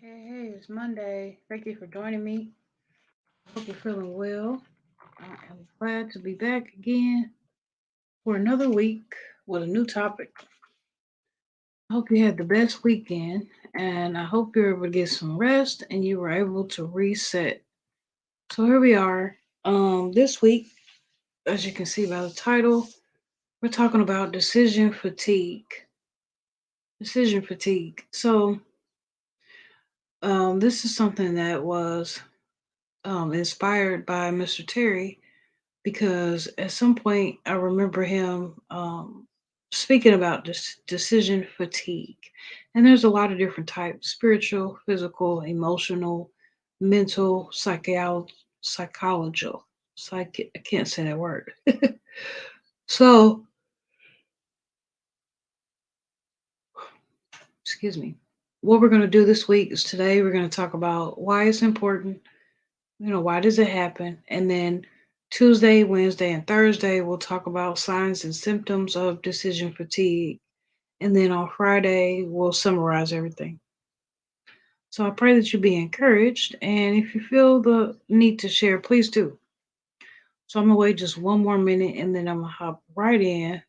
Hey, it's Monday. Thank you for joining me. Hope you're feeling well. I am glad to be back again for another week with a new topic. I hope you had the best weekend and I hope you're able to get some rest and you were able to reset. So here we are. This week, as you can see by the title, we're talking about decision fatigue. Decision fatigue. This is something that was inspired by Mr. Terry because at some point I remember him speaking about this decision fatigue. And there's a lot of different types: spiritual, physical, emotional, mental, psychological. I can't say that word. So, excuse me. What we're going to do this week is today we're going to talk about why it's important. Why does it happen? And then Tuesday, Wednesday, and Thursday, we'll talk about signs and symptoms of decision fatigue. And then on Friday, we'll summarize everything. So I pray that you be encouraged. And if you feel the need to share, please do. So I'm going to wait just one more minute and then I'm going to hop right in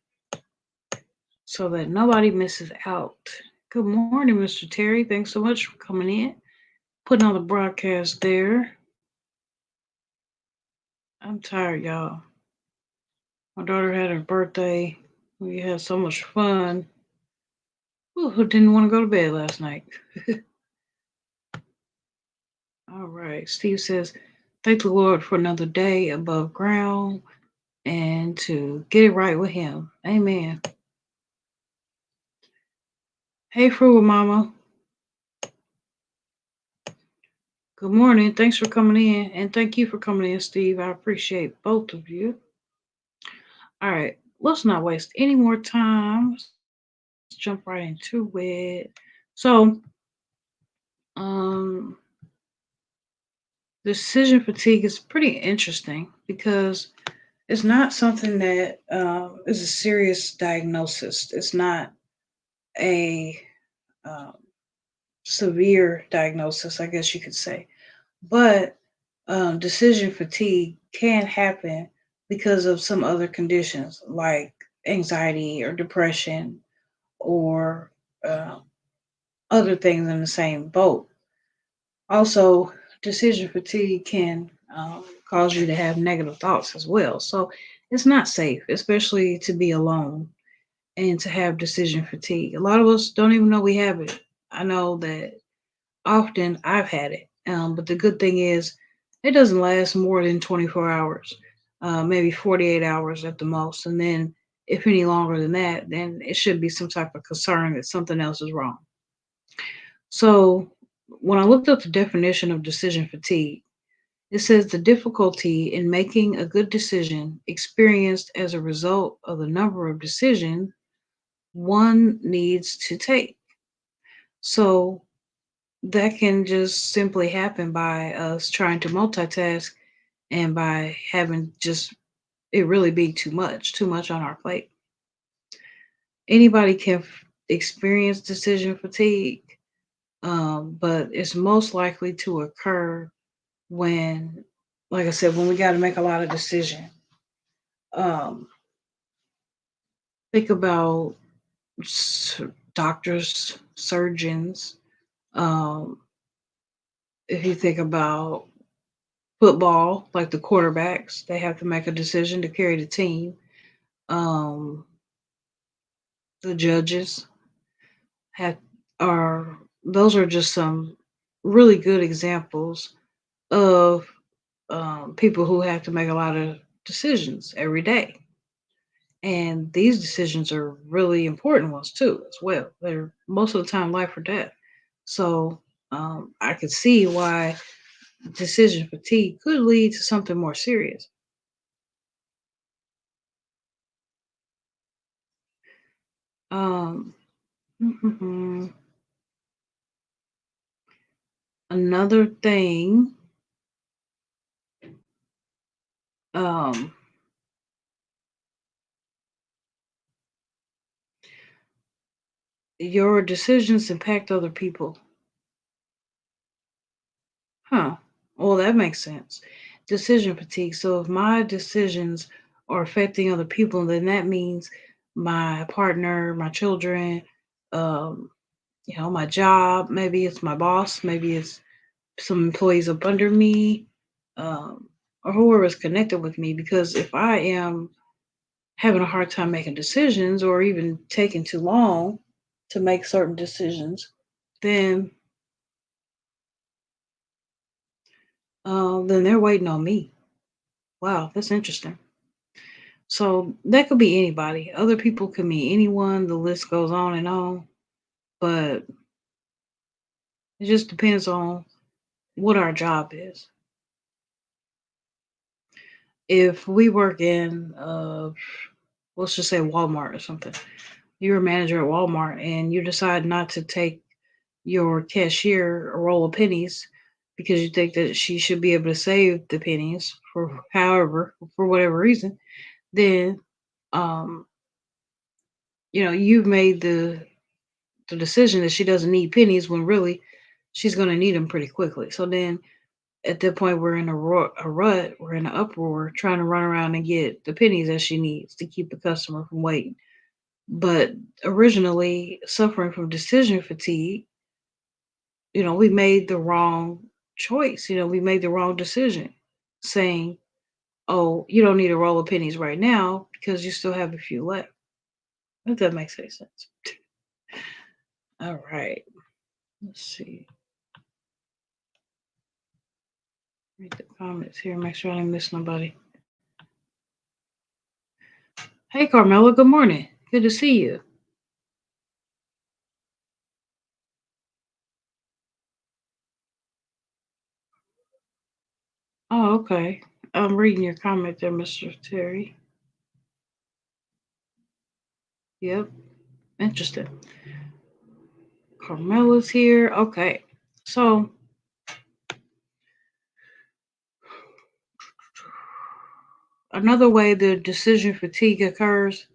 so that nobody misses out. Good morning, Mr. Terry. Thanks so much for coming in, putting on the broadcast there. I'm tired, y'all. My daughter had her birthday. We had so much fun. Ooh, who didn't want to go to bed last night? All right. Steve says, thank the Lord for another day above ground and to get it right with Him. Amen. Hey, Frugal Mama. Good morning. Thanks for coming in. And thank you for coming in, Steve. I appreciate both of you. All right. Let's not waste any more time. Let's jump right into it. So, um, decision fatigue is pretty interesting because it's not something that is a serious diagnosis. It's not a um, severe diagnosis, I guess you could say. But decision fatigue can happen because of some other conditions like anxiety or depression or uh, other things in the same boat. Also, decision fatigue can cause you to have negative thoughts as well. So it's not safe, especially to be alone and to have decision fatigue. A lot of us don't even know we have it. I know that often I've had it, but the good thing is it doesn't last more than 24 hours, maybe 48 hours at the most. And then if any longer than that, then it should be some type of concern that something else is wrong. So when I looked up the definition of decision fatigue, it says the difficulty in making a good decision experienced as a result of the number of decisions one needs to take. So that can just simply happen by us trying to multitask and by having just it really be too much on our plate. Anybody can experience decision fatigue, but it's most likely to occur when, like I said, when we got to make a lot of decisions. Um, think about doctors, surgeons. Um, if you think about football, like the quarterbacks, they have to make a decision to carry the team. Um, the judges have are those are just some really good examples of people who have to make a lot of decisions every day. And these decisions are really important ones too, as well. They're most of the time life or death. So I could see why decision fatigue could lead to something more serious. Um, Another thing, um, your decisions impact other people. Huh. Well, that makes sense. Decision fatigue. So if my decisions are affecting other people, then that means my partner, my children, um, my job, maybe it's my boss, maybe it's some employees up under me, um, or whoever is connected with me. Because if I am having a hard time making decisions or even taking too long to make certain decisions, then then they're waiting on me. Wow, that's interesting. So that could be anybody. Other people could mean anyone. The list goes on and on. But it just depends on what our job is. If we work in, let's just say Walmart or something, you're a manager at Walmart and you decide not to take your cashier a roll of pennies because you think that she should be able to save the pennies for whatever reason, then um, you've made the decision that she doesn't need pennies when really she's going to need them pretty quickly. So then at that point, we're in a rut, we're in an uproar trying to run around and get the pennies that she needs to keep the customer from waiting. But originally, suffering from decision fatigue, we made the wrong choice. We made the wrong decision saying, oh, you don't need a roll of pennies right now because you still have a few left. If that makes any sense. All right. Let's see. Read the comments here. Make sure I didn't miss nobody. Hey, Carmela. Good morning. Good to see you. Oh, okay. I'm reading your comment there, Mr. Terry. Yep. Interesting. Carmela's here. Okay. So, another way the decision fatigue occurs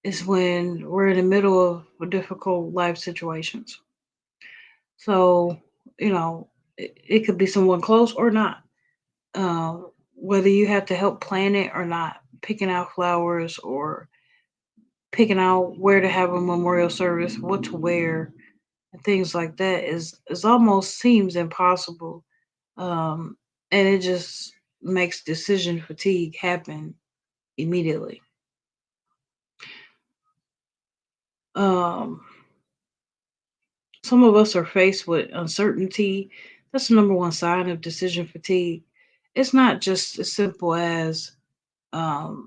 is when we're in the middle of difficult life situations. So, it could be someone close or not. Uh, Whether you have to help plan it or not, picking out flowers or picking out where to have a memorial service, what to wear, and things like that is almost seems impossible. Um, and it just makes decision fatigue happen immediately. Um, some of us are faced with uncertainty. That's the number one sign of decision fatigue. It's not just as simple as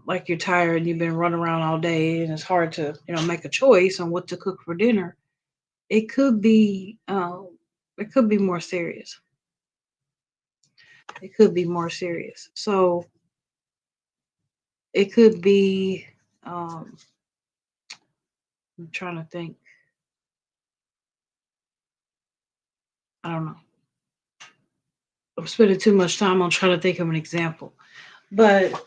like you're tired and you've been running around all day and it's hard to make a choice on what to cook for dinner. It could be more serious. It could be more serious. So it could be. Um, I'm trying to think. I don't know. I'm spending too much time on trying to think of an example. But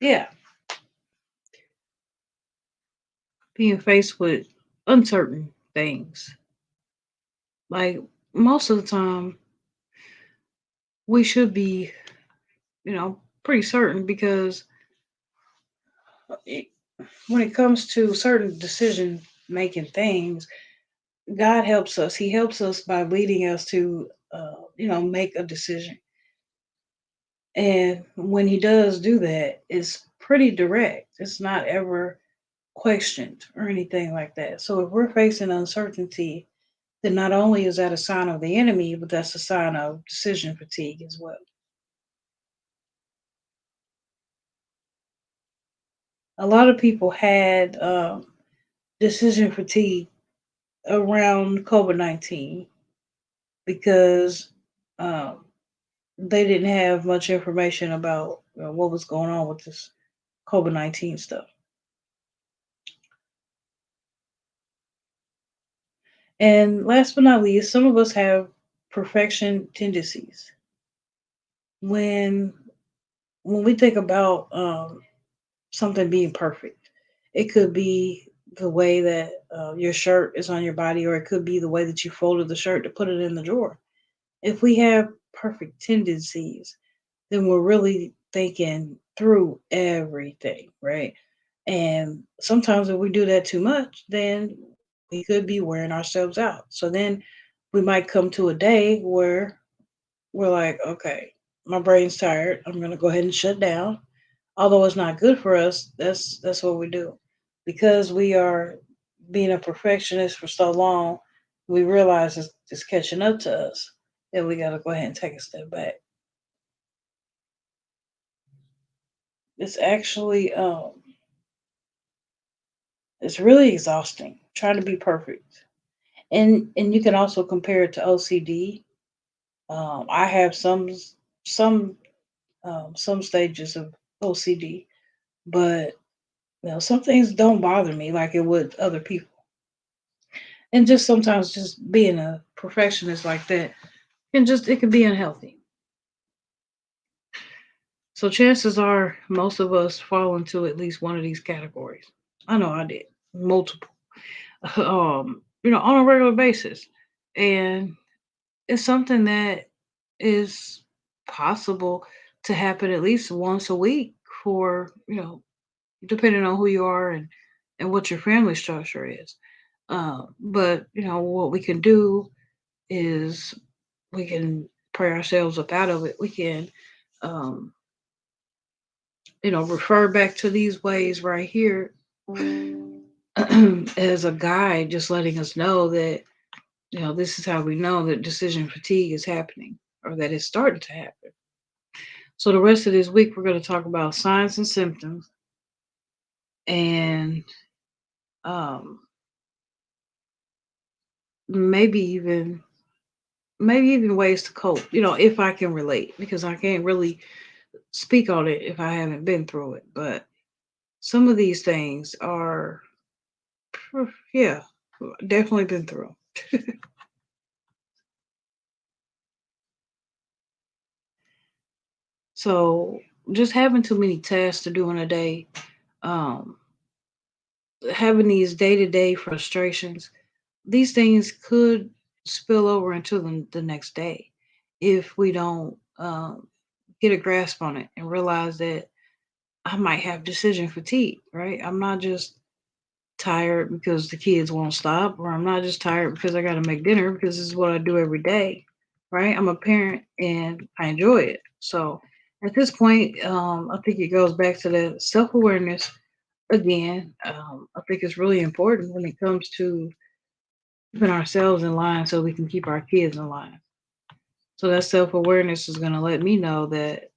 yeah, being faced with uncertain things. Like most of the time, we should be, pretty certain because it, when it comes to certain decision making things, God helps us. He helps us by leading us to, make a decision. And when He does do that, it's pretty direct. It's not ever questioned or anything like that. So if we're facing uncertainty, then not only is that a sign of the enemy, but that's a sign of decision fatigue as well. A lot of people had decision fatigue around COVID-19 because um, they didn't have much information about what was going on with this COVID-19 stuff. And last but not least, some of us have perfection tendencies. When we think about something being perfect, it could be the way that your shirt is on your body, or it could be the way that you folded the shirt to put it in the drawer. If we have perfect tendencies, then we're really thinking through everything, right? And sometimes if we do that too much, then we could be wearing ourselves out. So then we might come to a day where we're like, okay, my brain's tired. I'm gonna go ahead and shut down. Although it's not good for us, that's what we do. Because we are being a perfectionist for so long, we realize it's catching up to us. Then we gotta go ahead and take a step back. It's actually it's really exhausting trying to be perfect. And you can also compare it to OCD. I have some some stages of OCD, but some things don't bother me like it would other people. And just sometimes just being a perfectionist like that can just it can be unhealthy. So chances are most of us fall into at least one of these categories. I know I did. Multiple. On a regular basis. And it's something that is possible to happen at least once a week for, depending on who you are and what your family structure is. But what we can do is we can pray ourselves up out of it. We can, um, refer back to these ways right here as a guide, just letting us know that this is how we know that decision fatigue is happening or that it's starting to happen. So the rest of this week, we're going to talk about signs and symptoms and um, maybe even maybe even ways to cope. If I can relate, because I can't really speak on it if I haven't been through it. But some of these things are, yeah, definitely been through. So just having too many tasks to do in a day, um, having these day to day frustrations, these things could spill over into the next day if we don't get a grasp on it and realize that I might have decision fatigue, right? I'm not just tired because the kids won't stop, or I'm not just tired because I got to make dinner because this is what I do every day, right? I'm a parent and I enjoy it. So at this point, I think it goes back to the self awareness again. I think it's really important when it comes to keeping ourselves in line so we can keep our kids in line. So that self awareness is going to let me know that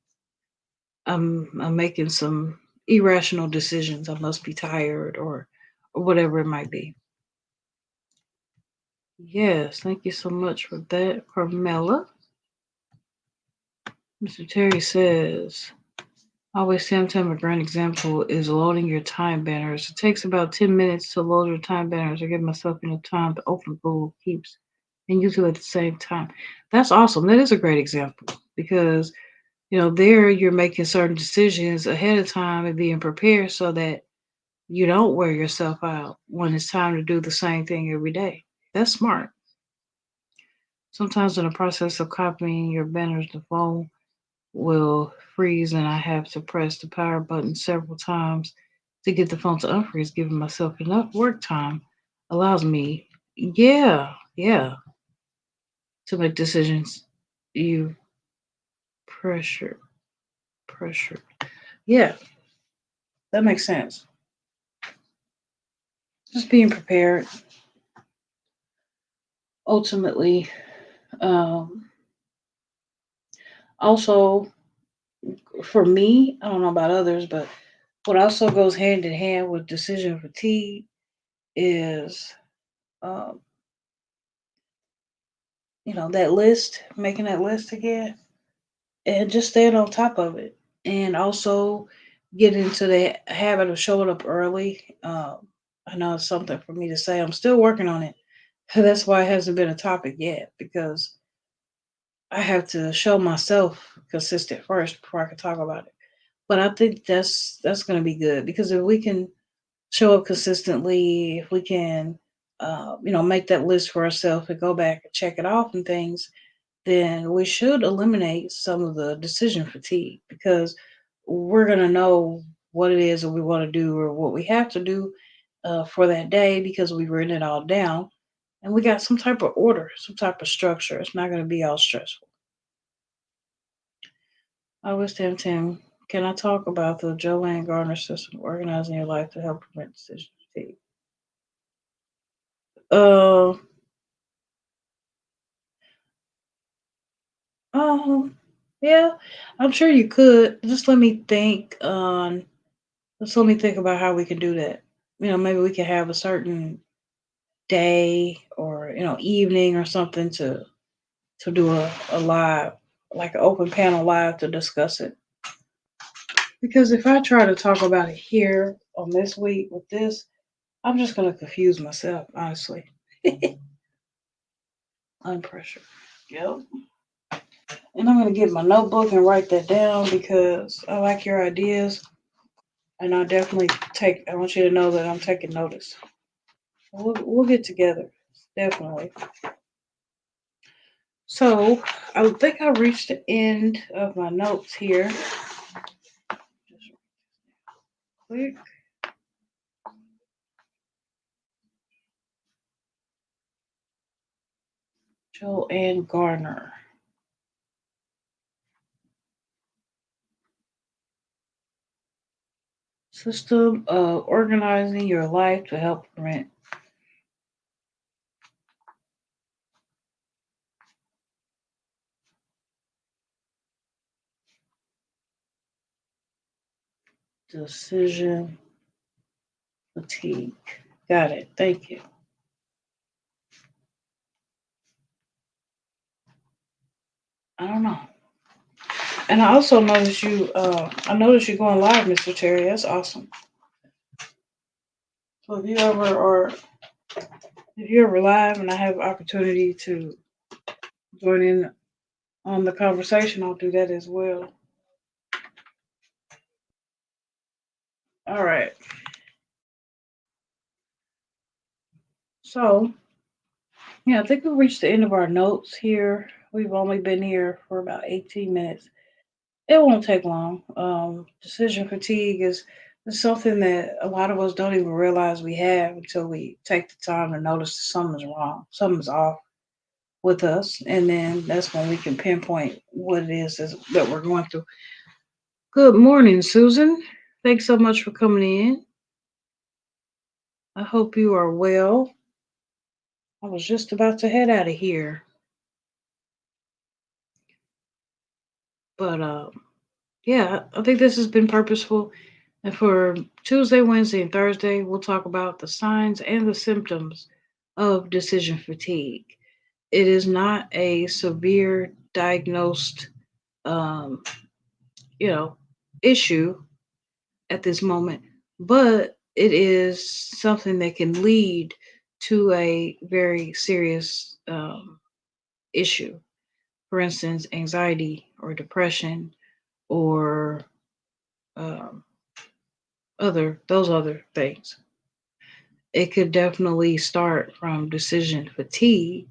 I'm making some irrational decisions. I must be tired or whatever it might be. Yes, thank you so much for that, Carmela. Mr. Terry says, always Tamm Tamm, a great example is loading your time banners. It takes about 10 minutes to load your time banners. I give myself enough time to open Google Keeps and use it at the same time. That's awesome. That is a great example because, there you're making certain decisions ahead of time and being prepared so that you don't wear yourself out when it's time to do the same thing every day. That's smart. Sometimes in the process of copying your banners, the phone will freeze and I have to press the power button several times to get the phone to unfreeze, giving myself enough work time allows me, yeah, to make decisions. You pressure, pressure. Yeah, that makes sense. Just being prepared. Ultimately, um, also for me, I don't know about others, but what also goes hand in hand with decision fatigue is, um, that list, making that list again, and just staying on top of it. And also get into the habit of showing up early. I know it's something for me to say. I'm still working on it. That's why it hasn't been a topic yet because I have to show myself consistent first before I can talk about it. But I think that's going to be good because if we can show up consistently, if we can, make that list for ourselves and go back and check it off and things, then we should eliminate some of the decision fatigue because we're going to know what it is that we want to do or what we have to do for that day because we've written it all down and we got some type of order, some type of structure. It's not going to be all stressful. I was Tim. Can I talk about the Joanne Gardner system, organizing your life to help prevent decision fatigue? Uh, um, yeah, I'm sure you could. Just let me think about how we can do that. Maybe we could have a certain day or evening or something to do a live, like an open panel live to discuss it. Because if I try to talk about it here on this week with this, I'm just gonna confuse myself, honestly. Unpressure. Yep. And I'm gonna get my notebook and write that down because I like your ideas, and I want you to know that I'm taking notice. We'll get together, definitely. So I think I reached the end of my notes here. Just quick. Joanne Garner. System of organizing your life to help prevent decision fatigue. Got it. Thank you. I don't know. And I also noticed you. I noticed you going live, Mr. Terry. That's awesome. So if you ever live and I have opportunity to join in on the conversation, I'll do that as well. All right. So yeah, I think we reached the end of our notes here. We've only been here for about 18 minutes. It won't take long. Decision fatigue is something that a lot of us don't even realize we have until we take the time to notice that something's wrong, something's off with us, and then that's when we can pinpoint what it that we're going through. Good morning, Susan. Thanks so much for coming in. I hope you are well. I was just about to head out of here, but yeah, I think this has been purposeful. And for Tuesday, Wednesday, and Thursday, we'll talk about the signs and the symptoms of decision fatigue. It is not a severe diagnosed, um, you know, issue at this moment, but it is something that can lead to a very serious issue. For instance, anxiety or depression or um, other things. It could definitely start from decision fatigue,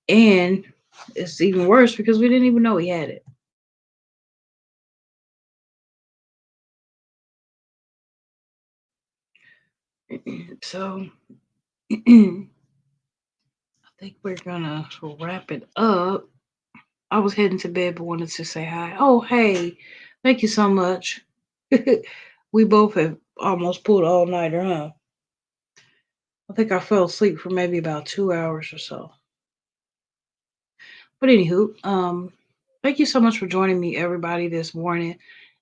and it's even worse because we didn't even know we had it. So I think we're gonna wrap it up. I was heading to bed but wanted to say hi. Oh, hey, thank you so much. We both have almost pulled all nighter, huh? I think I fell asleep for maybe about 2 hours or so. But anywho, thank you so much for joining me, everybody, this morning.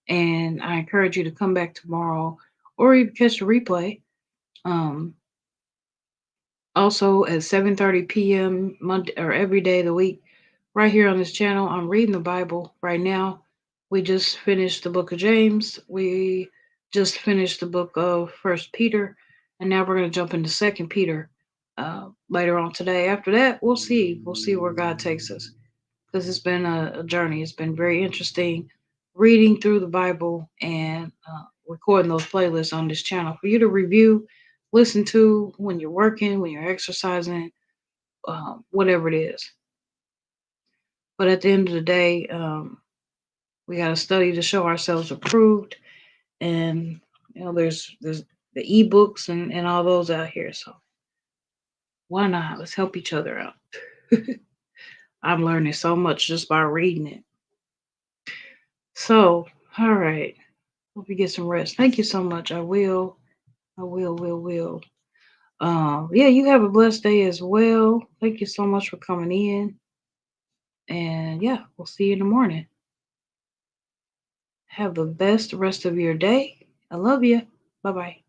And I encourage you to come back tomorrow or even catch the replay. Um, Also at 7:30 p.m. Monday or every day of the week, right here on this channel. I'm reading the Bible right now. We just finished the book of James. We just finished the book of First Peter, and now we're going to jump into Second Peter later on today. After that, we'll see. We'll see where God takes us because it's been a journey. It's been very interesting reading through the Bible and recording those playlists on this channel for you to review, listen to when you're working, when you're exercising, whatever it is. But at the end of the day, we got to study to show ourselves approved. And there's the ebooks and all those out here. So why not? Let's help each other out. I'm learning so much just by reading it. So, all right. Hope you get some rest. Thank you so much. I will. I will. Yeah, you have a blessed day as well. Thank you so much for coming in. And yeah, we'll see you in the morning. Have the best rest of your day. I love you. Bye bye.